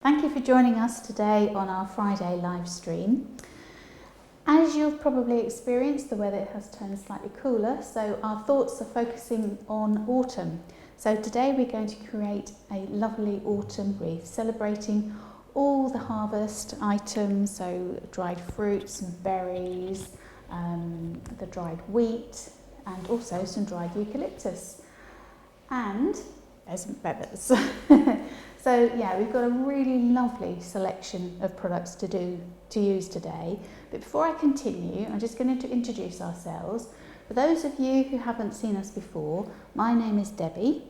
Thank you for joining us today on our Friday live stream. As you've probably experienced, the weather has turned slightly cooler, so our thoughts are focusing on autumn. So today we're going to create a lovely autumn wreath, celebrating all the harvest items, so dried fruits and berries, the dried wheat, and also some dried eucalyptus. And there's some feathers. So yeah, we've got a really lovely selection of products to use today. But before I continue, I'm just going to introduce ourselves. For those of you who haven't seen us before, my name is Debbie.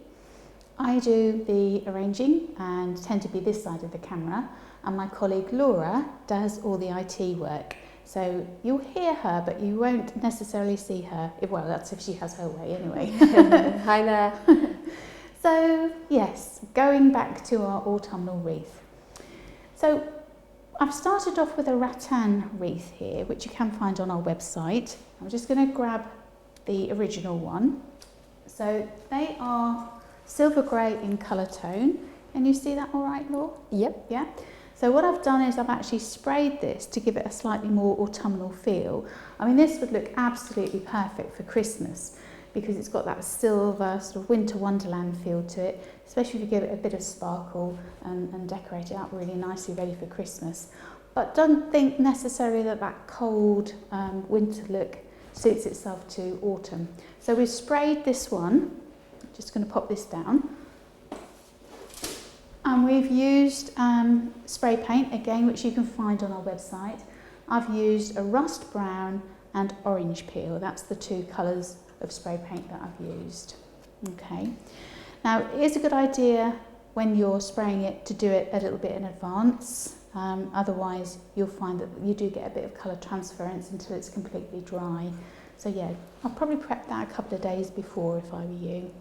I do the arranging and tend to be this side of the camera, and my colleague Laura does all the IT work. So you'll hear her, but you won't necessarily see her. Well, that's if she has her way anyway. Hi there. So yes, going back to our autumnal wreath. So I've started off with a rattan wreath here, which you can find on our website. I'm just going to grab the original one. So they are silver grey in colour tone. Can you see that all right, Laura? Yep. Yeah. So what I've done is I've actually sprayed this to give it a slightly more autumnal feel. I mean, this would look absolutely perfect for Christmas, because it's got that silver sort of winter wonderland feel to it, especially if you give it a bit of sparkle and decorate it up really nicely, ready for Christmas. But don't think necessarily that cold winter look suits itself to autumn. So we've sprayed this one. Just going to pop this down. And we've used spray paint, again, which you can find on our website. I've used a rust brown and orange peel. That's the two colours of spray paint that I've used. Okay. Now, it is a good idea when you're spraying it to do it a little bit in advance. Otherwise, you'll find that you do get a bit of colour transference until it's completely dry. So yeah, I'll probably prep that a couple of days before if I were you.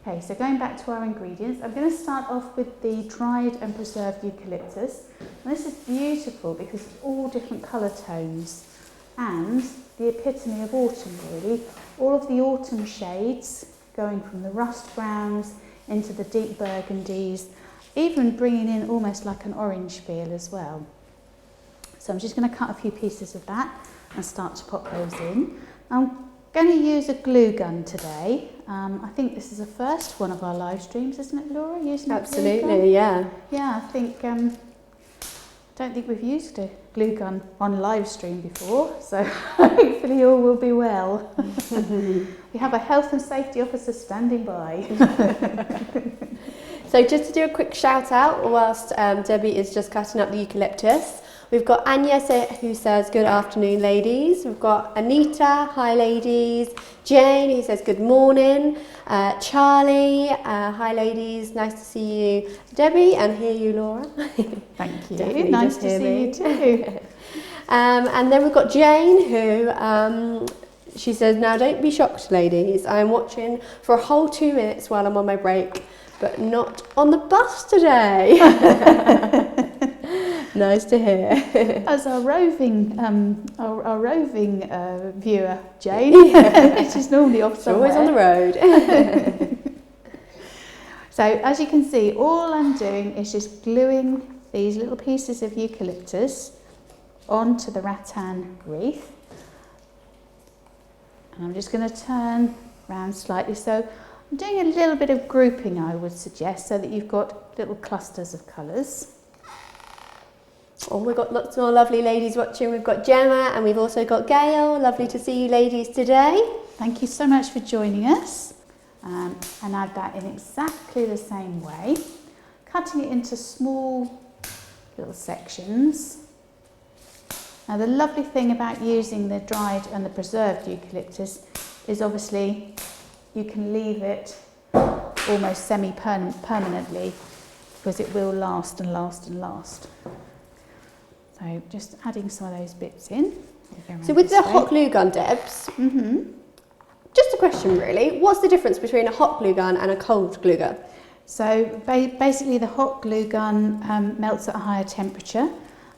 Okay, so going back to our ingredients, I'm going to start off with the dried and preserved eucalyptus. And this is beautiful because it's all different colour tones and the epitome of autumn, really. All of the autumn shades, going from the rust browns into the deep burgundies, even bringing in almost like an orange feel as well. So I'm just going to cut a few pieces of that and start to pop those in. I'm going to use a glue gun today. I think this is the first one of our live streams, isn't it, Laura? Using Absolutely, a glue gun? yeah. Yeah, I think don't think we've used a glue gun on live stream before, so hopefully all will be well. We have a health and safety officer standing by. So just to do a quick shout out whilst Debbie is just cutting up the eucalyptus, we've got Anya who says good afternoon ladies, we've got Anita, hi ladies, Jane who says good morning, Charlie, hi ladies, nice to see you, Debbie, and hear you Laura. Thank you, Definitely nice just to hear see me. you too. And then we've got Jane who she says, now don't be shocked ladies, I'm watching for a whole 2 minutes while I'm on my break, but not on the bus today. Nice to hear. As our roving viewer, Jane, she's normally off somewhere. Always on the road. So as you can see, all I'm doing is just gluing these little pieces of eucalyptus onto the rattan wreath. And I'm just going to turn around slightly. So I'm doing a little bit of grouping, I would suggest, so that you've got little clusters of colours. Oh, we've got lots more lovely ladies watching. We've got Gemma and we've also got Gail. Lovely to see you ladies today. Thank you so much for joining us. And add that in exactly the same way, cutting it into small little sections. Now the lovely thing about using the dried and the preserved eucalyptus is obviously you can leave it almost semi-permanently because it will last and last and last. So just adding some of those bits in. So with the hot glue gun, Debs, just a question really, what's the difference between a hot glue gun and a cold glue gun? So basically the hot glue gun melts at a higher temperature.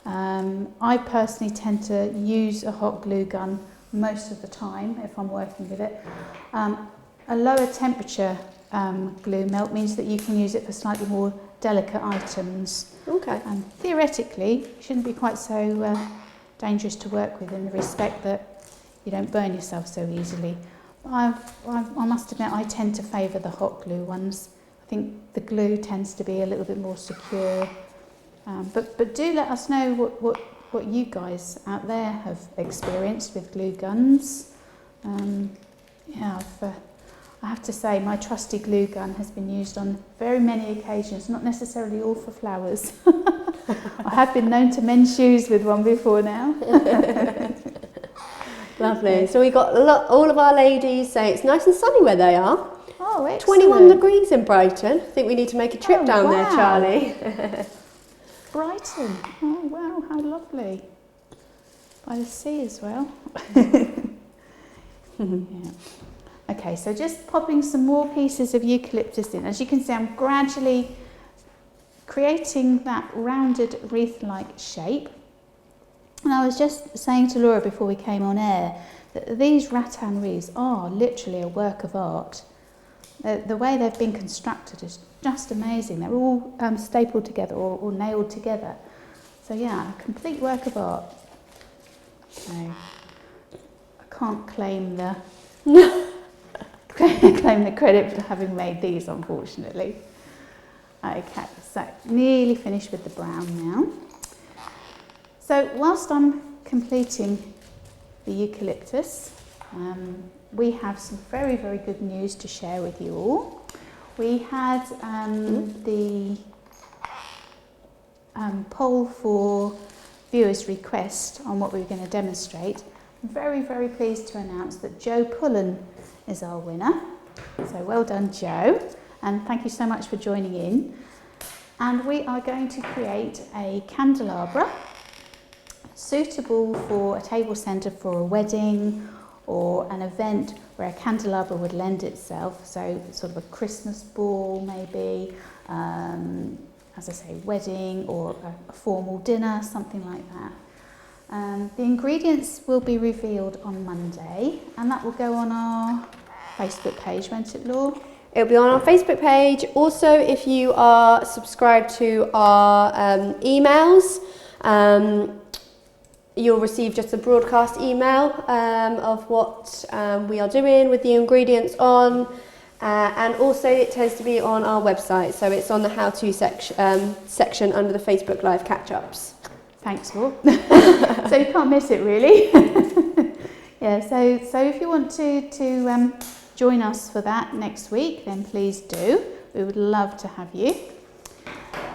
I personally tend to use a hot glue gun most of the time if I'm working with it. A lower temperature glue melt means that you can use it for slightly more delicate items. Okay. And theoretically, it shouldn't be quite so dangerous to work with in the respect that you don't burn yourself so easily. I must admit, I tend to favour the hot glue ones. I think the glue tends to be a little bit more secure. But do let us know what you guys out there have experienced with glue guns. Yeah, I have to say my trusty glue gun has been used on very many occasions, not necessarily all for flowers. I have been known to mend shoes with one before now. Lovely. So we got all of our ladies say it's nice and sunny where they are. Oh, excellent. 21 degrees in Brighton. I think we need to make a trip down there, wow. Charlie. Brighton. Oh, wow, how lovely. By the sea as well. Yeah. Okay, so just popping some more pieces of eucalyptus in. As you can see, I'm gradually creating that rounded wreath-like shape. And I was just saying to Laura before we came on air that these rattan wreaths are literally a work of art. The way they've been constructed is just amazing. They're all stapled together or nailed together. So yeah, a complete work of art. So I can't claim the claim the credit for having made these, unfortunately. Okay, so nearly finished with the brown now. So whilst I'm completing the eucalyptus, we have some very, very good news to share with you all. We had the poll for viewers' request on what we were going to demonstrate. I'm very, very pleased to announce that Jo Pullen is our winner. So well done, Jo, and thank you so much for joining in. And we are going to create a candelabra suitable for a table centre for a wedding or an event where a candelabra would lend itself, so sort of a Christmas ball maybe, as I say, wedding or a formal dinner, something like that. The ingredients will be revealed on Monday, and that will go on our Facebook page, won't it, Laura? It'll be on our Facebook page. Also, if you are subscribed to our emails, you'll receive just a broadcast email of what we are doing with the ingredients on, and also it tends to be on our website, so it's on the how-to section under the Facebook Live catch-ups. Thanks, Laura. So you can't miss it, really. Yeah, so if you want to join us for that next week, then please do. We would love to have you.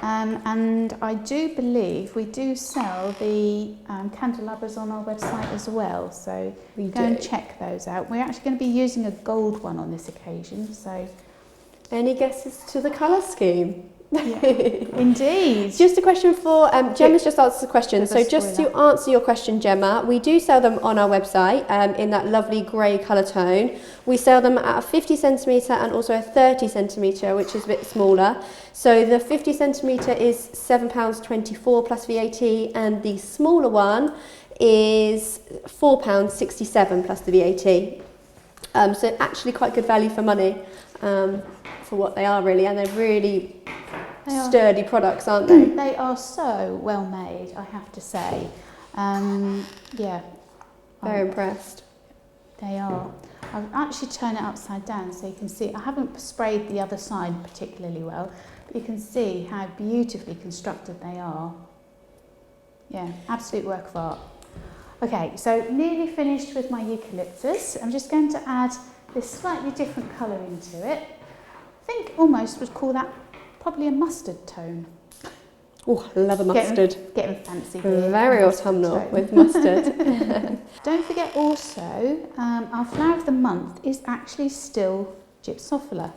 And I do believe we do sell the candelabras on our website as well, so go and check those out. We're actually going to be using a gold one on this occasion, so... Any guesses to the colour scheme? Yeah. Indeed. Just a question for Gemma's just answered the question. So just to answer your question, Gemma, we do sell them on our website in that lovely grey colour tone. We sell them at a 50 centimetre and also a 30 centimetre, which is a bit smaller. So the 50 centimetre is £7.24 plus VAT, and the smaller one is £4.67 plus the VAT. So actually quite good value for money for what they are, really, and they're really sturdy products, aren't they? They are so well made, I have to say. Yeah. Very impressed. They are. I'll actually turn it upside down so you can see. I haven't sprayed the other side particularly well, but you can see how beautifully constructed they are. Yeah, absolute work of art. Okay, so nearly finished with my eucalyptus. I'm just going to add this slightly different colour into it. I think almost would call that probably a mustard tone. Oh, I love a mustard. Getting fancy here. Very autumnal with mustard. Don't forget also, our flower of the month is actually still Gypsophila.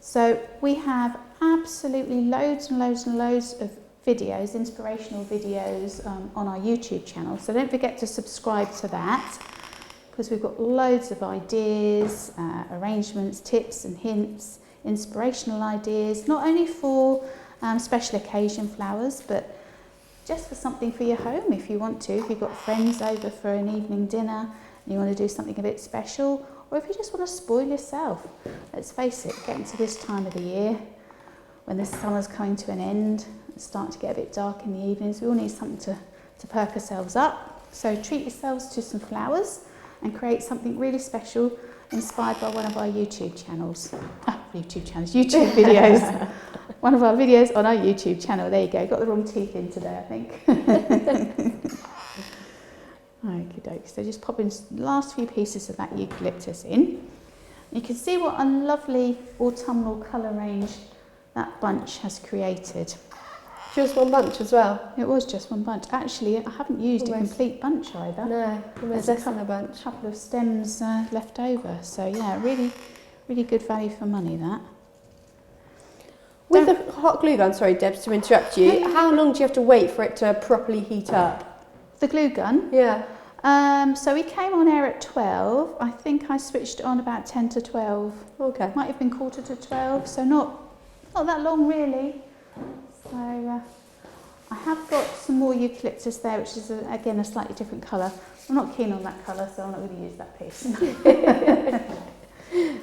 So we have absolutely loads and loads and loads of videos, inspirational videos on our YouTube channel. So don't forget to subscribe to that, because we've got loads of ideas, arrangements, tips and hints, inspirational ideas, not only for special occasion flowers, but just for something for your home if you want to. If you've got friends over for an evening dinner and you want to do something a bit special, or if you just want to spoil yourself. Let's face it, getting to this time of the year, when the summer's coming to an end, it's starting to get a bit dark in the evenings. We all need something to perk ourselves up. So treat yourselves to some flowers and create something really special inspired by one of our YouTube videos. One of our videos on our YouTube channel. There you go. Got the wrong teeth in today, I think. Okie dokie. So just pop in the last few pieces of that eucalyptus in. You can see what a lovely autumnal colour range that bunch has created. Just one bunch as well? It was just one bunch. Actually, I haven't used a complete bunch either. No, almost less than a bunch. A couple of stems left over. So yeah, really, really good value for money, that. With the hot glue gun, sorry Debs to interrupt you, how long do you have to wait for it to properly heat up? The glue gun? Yeah. So we came on air at 12. I think I switched it on about 10 to 12. Okay. Might have been quarter to 12, so not that long really. So I have got some more eucalyptus there, which is again a slightly different colour. I'm not keen on that colour, so I'm not going to use that piece.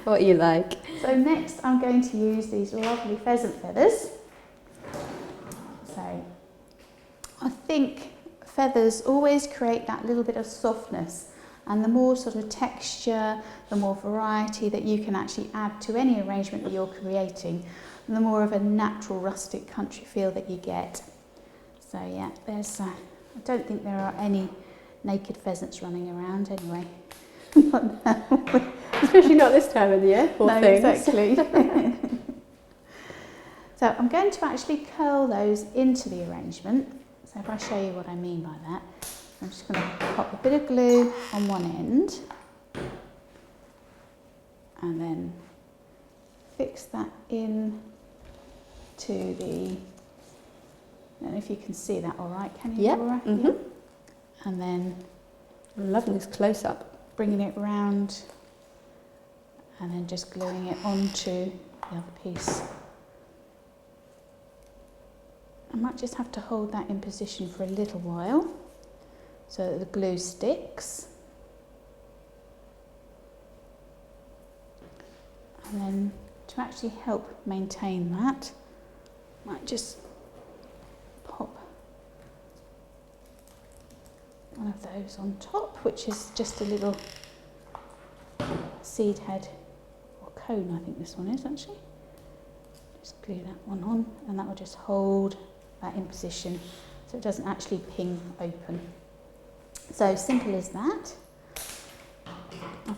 What you like. So next I'm going to use these lovely pheasant feathers. So I think feathers always create that little bit of softness, and the more sort of texture, the more variety that you can actually add to any arrangement that you're creating, the more of a natural rustic country feel that you get. So yeah, there's I don't think there are any naked pheasants running around anyway. Not now. Especially not this time of the year. No, exactly. So I'm going to actually curl those into the arrangement. So if I show you what I mean by that, I'm just going to pop a bit of glue on one end and then fix that in to the, I don't know if you can see that all right, can you, Laura? Mm-hmm. Yeah. And then I'm loving this close-up. Bringing it round and then just gluing it onto the other piece. I might just have to hold that in position for a little while so that the glue sticks. And then to actually help maintain that, I might just pop one of those on top, which is just a little seed head or cone, I think this one is actually. Just glue that one on and that will just hold that in position so it doesn't actually ping open. So simple as that.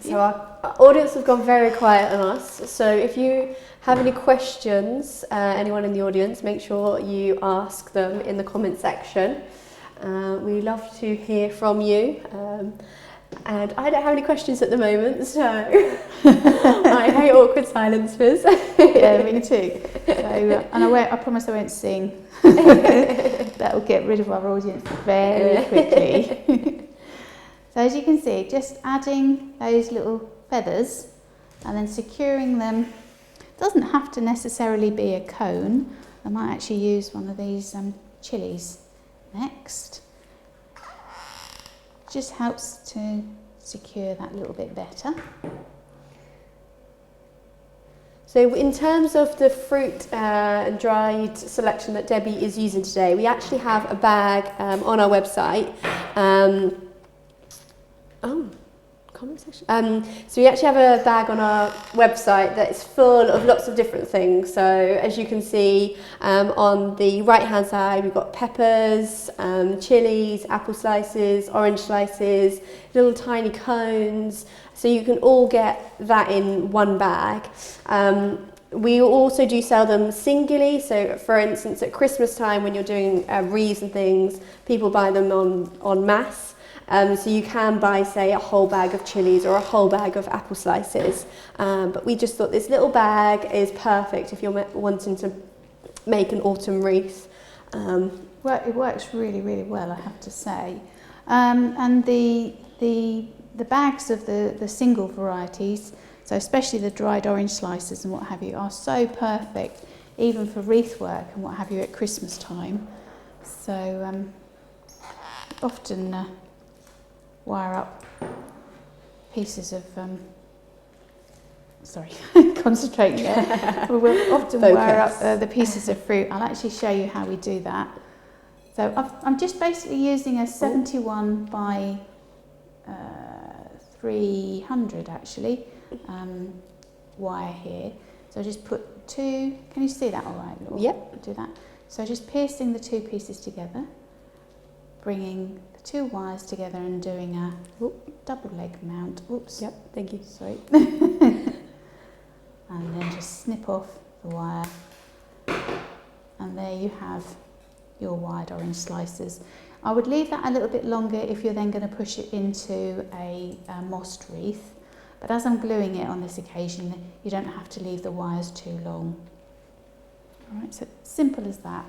So our audience has gone very quiet on us, so if you have any questions, anyone in the audience, make sure you ask them in the comment section. We love to hear from you, and I don't have any questions at the moment, so I hate awkward silences. Yeah, me too. So, and I promise I won't sing. That will get rid of our audience very quickly. So as you can see, just adding those little feathers and then securing them. Doesn't have to necessarily be a cone. I might actually use one of these chilies next. Just helps to secure that a little bit better. So in terms of the fruit and dried selection that Debbie is using today, we actually have a bag on our website. Comment section. So we actually have a bag on our website that is full of lots of different things. So as you can see on the right hand side, we've got peppers, chilies, apple slices, orange slices, little tiny cones. So you can all get that in one bag. We also do sell them singly. So for instance, at Christmas time when you're doing wreaths and things, people buy them en masse. So you can buy, say, a whole bag of chilies or a whole bag of apple slices. But we just thought this little bag is perfect if you're wanting to make an autumn wreath. Well, it works really, really well, I have to say. And the bags of the single varieties, so especially the dried orange slices and what have you, are so perfect, even for wreath work and what have you at Christmas time. So often wire up pieces of sorry, concentrating there. We will often wire up the pieces of fruit. I'll actually show you how we do that. So I'm just basically using a 71 by 300 actually wire here. So I just put two, can you see that all right, Laura? Yep. Do that. So just piercing the two pieces together, bringing the two wires together and doing a double leg mount. Oops. Yep, thank you. Sorry. And then just snip off the wire. And there you have your wired orange slices. I would leave that a little bit longer if you're then going to push it into a mossed wreath. But as I'm gluing it on this occasion, you don't have to leave the wires too long. All right, so simple as that.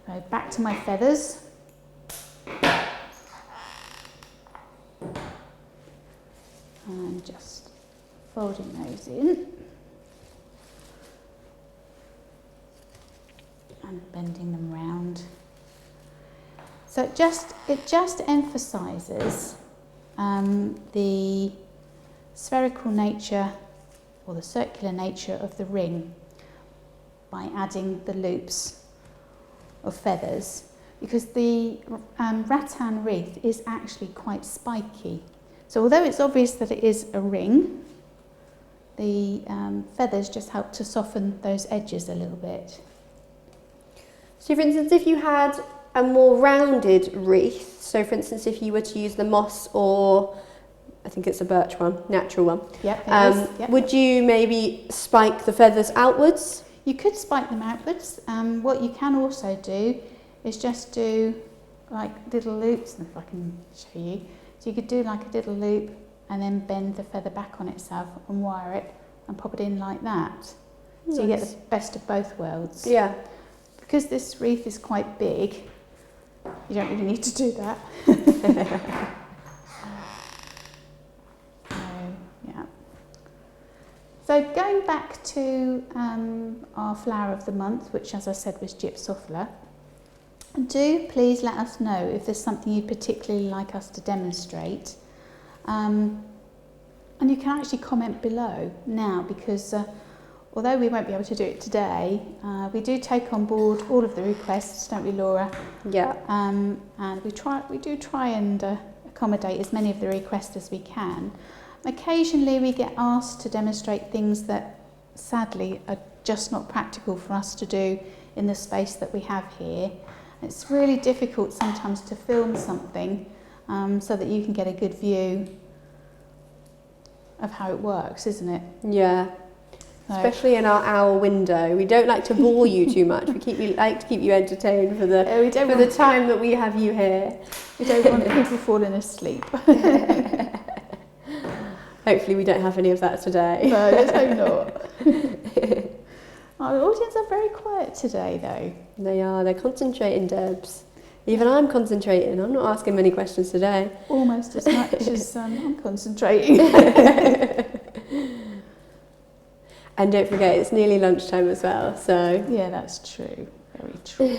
So back to my feathers. And just folding those in. And bending them round. So it just emphasises the spherical nature or the circular nature of the ring by adding the loops of feathers, because the rattan wreath is actually quite spiky. So although it's obvious that it is a ring, the feathers just help to soften those edges a little bit. So for instance, if you had a more rounded wreath, so for instance, if you were to use the moss or I think it's a birch one, natural one, Yep, Yep. would you maybe spike the feathers outwards? You could spike them outwards. What you can also do is just do like little loops, and if I can show you. So you could do like a little loop and then bend the feather back on itself and wire it and pop it in like that. Nice. So you get the best of both worlds. Yeah. Because this wreath is quite big, you don't really need to do that. Yeah. So going back to our flower of the month, which as I said was Gypsophila, do please let us know if there's something you'd particularly like us to demonstrate. And you can actually comment below now, because although we won't be able to do it today, we do take on board all of the requests, don't we, Laura? Yeah. And we do try and accommodate as many of the requests as we can. Occasionally we get asked to demonstrate things that sadly are just not practical for us to do in the space that we have here. It's really difficult sometimes to film something so that you can get a good view of how it works, isn't it? Yeah. Especially in our hour window. We don't like to bore you too much. We like to keep you entertained for the time that we have you here. We don't want people falling asleep. Hopefully we don't have any of that today. No, let's hope not. Our audience are very quiet today though. They are, they're concentrating, Debs. Even I'm concentrating. I'm not asking many questions today. Almost as much as I'm concentrating. And don't forget, it's nearly lunchtime as well, so... Yeah, that's true. Very true.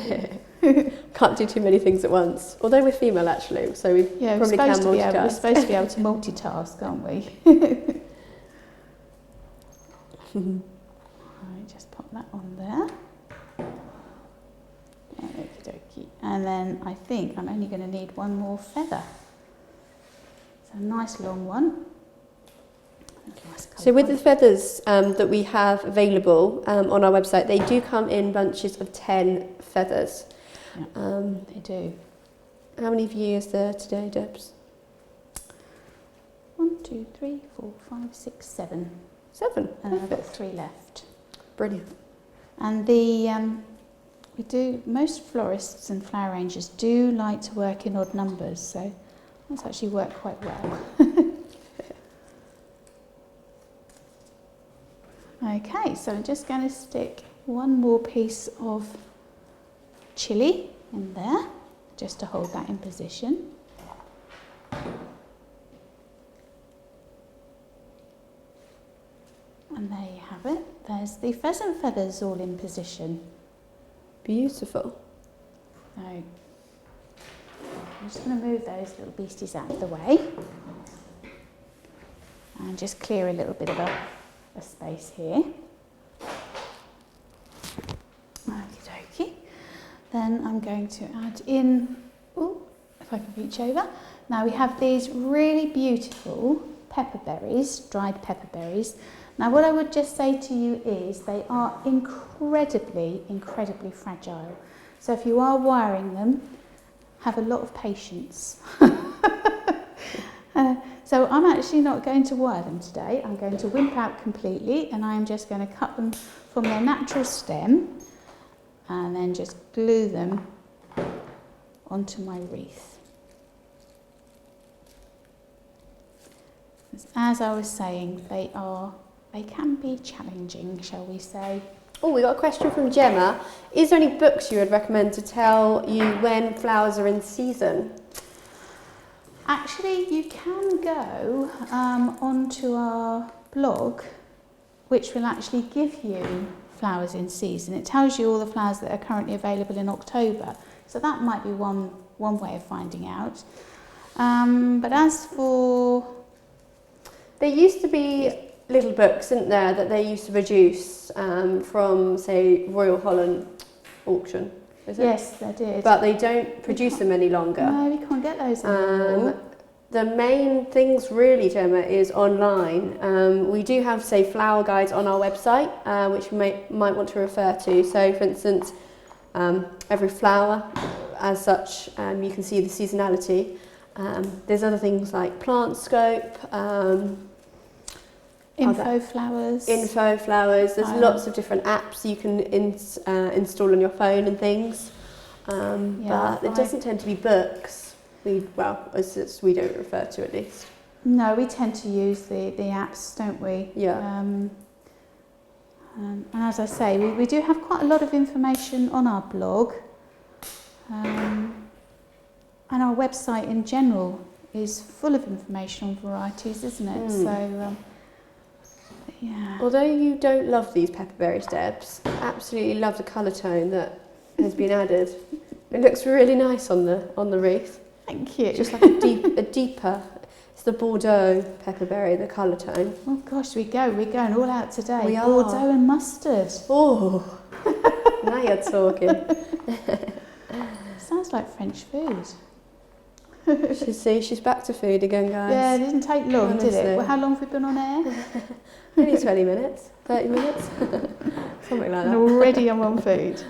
Can't do too many things at once. Although we're female, actually, so we probably can multitask. We're supposed to be able to multitask, aren't we? Right, just pop that on there. Okie dokie. And then I think I'm only going to need one more feather. It's a nice long one. So with the feathers that we have available on our website, they do come in bunches of 10 feathers. Yeah, they do. How many of you is there today, Debs? 1, 2, 3, 4, 5, 6, 7. 7. And I've got 3 left. Brilliant. And most florists and flower arrangers do like to work in odd numbers, so that's actually worked quite well. Okay, so I'm just going to stick one more piece of chili in there, just to hold that in position. And there you have it. There's the pheasant feathers all in position. Beautiful. So I'm just going to move those little beasties out of the way. And just clear a little bit of a space here. Okie dokie. Then I'm going to add in, if I can reach over. Now we have these really beautiful pepperberries, dried pepperberries. Now what I would just say to you is they are incredibly, incredibly fragile. So if you are wiring them, have a lot of patience. So I'm actually not going to wire them today. I'm going to wimp out completely, and I'm just going to cut them from their natural stem and then just glue them onto my wreath. As I was saying, they can be challenging, shall we say. Oh, we got a question from Gemma. Is there any books you would recommend to tell you when flowers are in season? Actually, you can go onto our blog, which will actually give you flowers in season. It tells you all the flowers that are currently available in October. So that might be one way of finding out. But as for... There used to be little books, isn't there, that they used to produce from, say, Royal Holland auction. Is it? Yes, they did. But they don't produce them any longer. No, we can't get those anymore. The main things really, Gemma, is online. We do have, say, flower guides on our website, which you might want to refer to. So, for instance, every flower, as such, you can see the seasonality. There's other things like plant scope, info flowers. There's lots of different apps you can install on your phone and things. But it doesn't tend to be books. We don't refer to, at least. No, we tend to use the apps, don't we? Yeah. And as I say, we do have quite a lot of information on our blog. And our website in general is full of information on varieties, isn't it? So, yeah. Although you don't love these pepperberries, Debs, I absolutely love the colour tone that has been added. It looks really nice on the wreath. Thank you. Just like a deeper. It's the Bordeaux pepperberry, the colour tone. Oh gosh, we're going all out today. We are. Bordeaux and mustard. Oh, now you're talking. Sounds like French food. She's back to food again, guys. Yeah, it didn't take long, did Honestly. it? Well, how long have we been on air? Only 20 minutes, 30 minutes, something like that. And already I'm on food.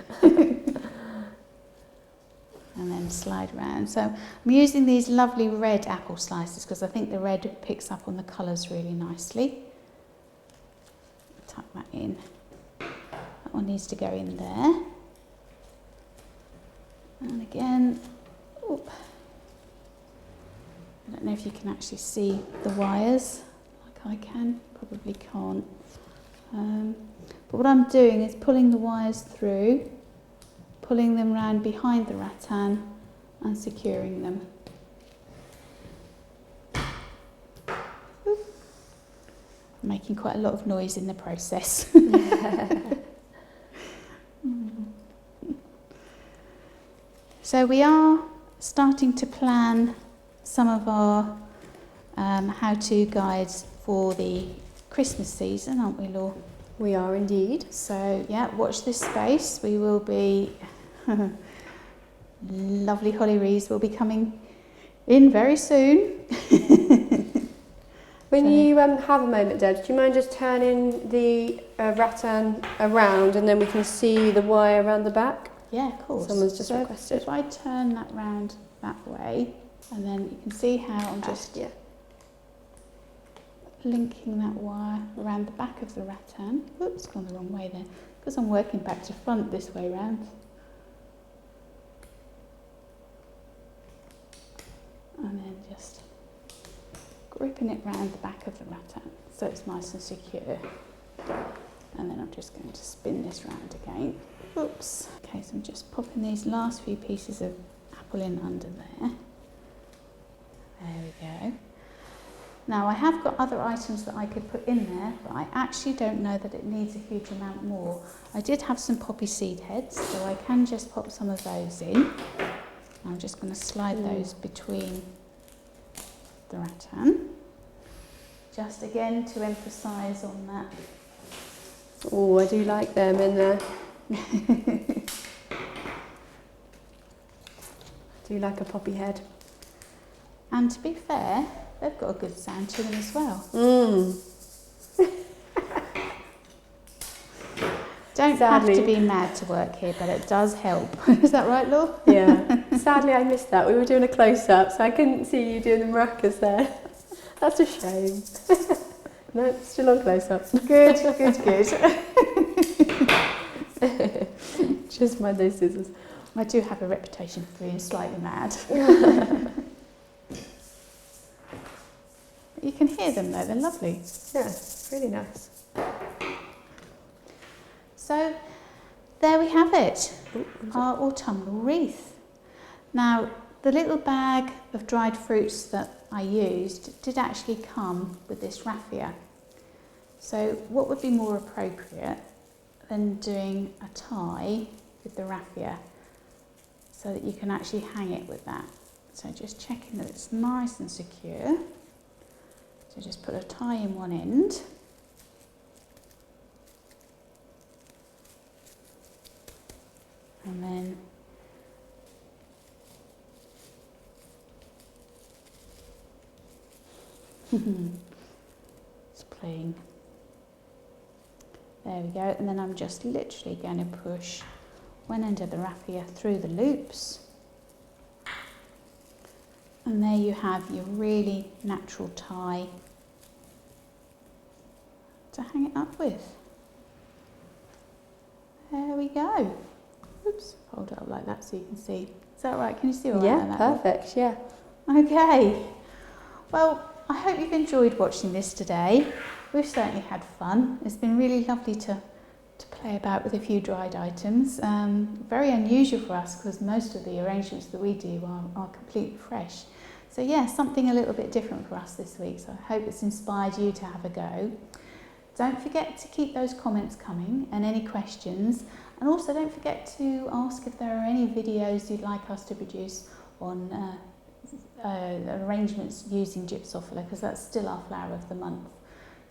And then slide around. So I'm using these lovely red apple slices because I think the red picks up on the colours really nicely. Tuck that in. That one needs to go in there. And again, oop. I don't know if you can actually see the wires like I can, probably can't. But what I'm doing is pulling the wires through, pulling them round behind the rattan and securing them. Oop. Making quite a lot of noise in the process. So we are starting to plan some of our how-to guides for the Christmas season, aren't we, Law? We are indeed. So yeah, watch this space. We will be lovely holly wreaths will be coming in very soon. When you have a moment, Deb, do you mind just turning the rattan around and then we can see the wire around the back? Yeah, of course. Someone's just requested. If I turn that round that way, and then you can see how I'm just linking that wire around the back of the rattan. Oops, gone the wrong way there. Because I'm working back to front this way round. And then just gripping it round the back of the rattan so it's nice and secure. And then I'm just going to spin this round again. Oops. Okay, so I'm just popping these last few pieces of apple in under there. There we go. Now I have got other items that I could put in there, but I actually don't know that it needs a huge amount more. I did have some poppy seed heads, so I can just pop some of those in. I'm just going to slide those between the rattan. just again to emphasise on that. Oh, I do like them in there. I do like a poppy head. And to be fair, they've got a good sound to them as well. Don't have to be mad to work here, but it does help. Is that right, Laura? Yeah. Sadly, I missed that. We were doing a close-up, so I couldn't see you doing the maracas there. That's a shame. No, still on close-up. Good, good, good. Just mind those scissors. I do have a reputation for being slightly mad. You can hear them though, they're lovely. Yeah, really nice. So there we have it, our autumnal wreath. Now the little bag of dried fruits that I used did actually come with this raffia. So what would be more appropriate than doing a tie with the raffia so that you can actually hang it with that. So just checking that it's nice and secure. So just put a tie in one end. And then it's playing. There we go, and then I'm just literally going to push one end of the raffia through the loops. And there you have your really natural tie to hang it up with. There we go. Oops, hold it up like that so you can see. Is that right? Can you see all right? Yeah, perfect, yeah. Okay. Well, I hope you've enjoyed watching this today. We've certainly had fun. It's been really lovely to play about with a few dried items. Very unusual for us because most of the arrangements that we do are completely fresh. So yeah, something a little bit different for us this week. So I hope it's inspired you to have a go. Don't forget to keep those comments coming and any questions. And also don't forget to ask if there are any videos you'd like us to produce on arrangements using Gypsophila, because that's still our flower of the month.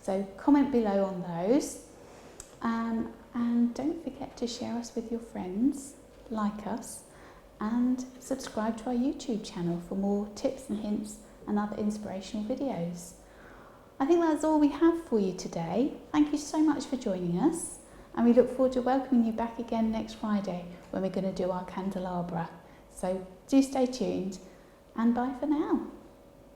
So comment below on those. And don't forget to share us with your friends, like us, and subscribe to our YouTube channel for more tips and hints and other inspirational videos. I think that's all we have for you today. Thank you so much for joining us, and we look forward to welcoming you back again next Friday when we're going to do our candelabra. So do stay tuned, and bye for now.